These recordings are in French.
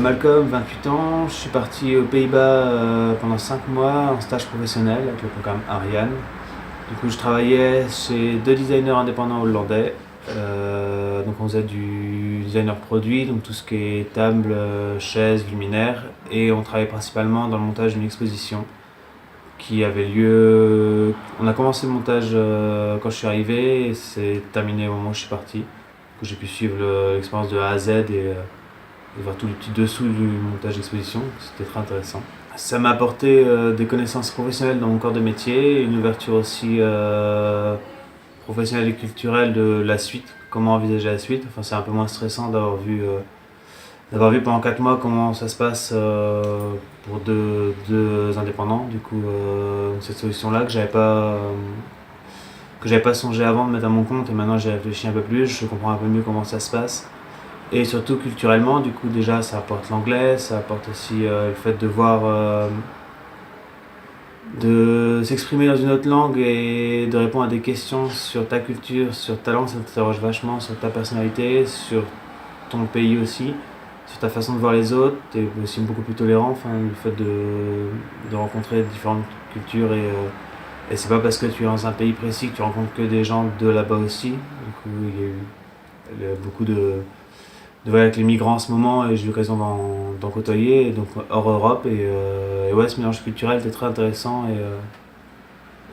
Malcolm, 28 ans, je suis parti aux Pays-Bas pendant 5 mois en stage professionnel avec le programme Ariane. Du coup, je travaillais chez 2 designers indépendants hollandais. Donc on faisait du designer produit, donc tout ce qui est table, chaises, luminaires, et on travaillait principalement dans le montage d'une exposition qui avait lieu. On a commencé le montage quand je suis arrivé et c'est terminé au moment où je suis parti. Du coup, j'ai pu suivre l'expérience de A à Z et voir tous les petits dessous du montage d'exposition. C'était très intéressant. Ça m'a apporté des connaissances professionnelles dans mon corps de métier, une ouverture aussi professionnelle et culturelle de la suite, comment envisager la suite. Enfin, c'est un peu moins stressant d'avoir vu pendant 4 mois comment ça se passe pour deux indépendants. Du coup, cette solution-là que j'avais pas songé avant de mettre à mon compte, et maintenant j'ai réfléchi un peu plus, je comprends un peu mieux comment ça se passe. Et surtout culturellement, du coup déjà ça apporte l'anglais, ça apporte aussi le fait de voir, de s'exprimer dans une autre langue et de répondre à des questions sur ta culture, sur ta langue, ça t'interroge vachement sur ta personnalité, sur ton pays aussi, sur ta façon de voir les autres, t'es aussi beaucoup plus tolérant, enfin, le fait de rencontrer différentes cultures et c'est pas parce que tu es dans un pays précis que tu rencontres que des gens de là-bas aussi. Du coup, il y a eu beaucoup de voyager avec les migrants en ce moment et j'ai eu l'occasion d'en côtoyer, donc hors Europe. Et ouais, ce mélange culturel était très intéressant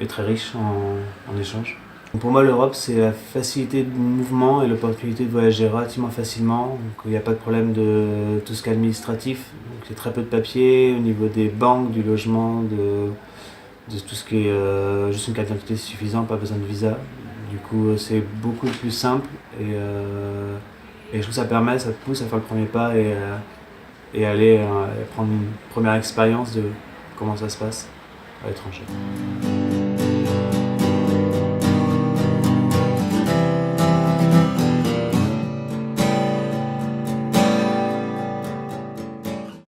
et très riche en échanges. Pour moi, l'Europe, c'est la facilité de mouvement et l'opportunité de voyager relativement facilement. Donc, il n'y a pas de problème de tout ce qui est administratif. Donc, il y a très peu de papiers au niveau des banques, du logement, de tout ce qui est juste une carte d'identité suffisant, pas besoin de visa. Du coup, c'est beaucoup plus simple et je trouve que ça te pousse à faire le premier pas et aller prendre une première expérience de comment ça se passe à l'étranger.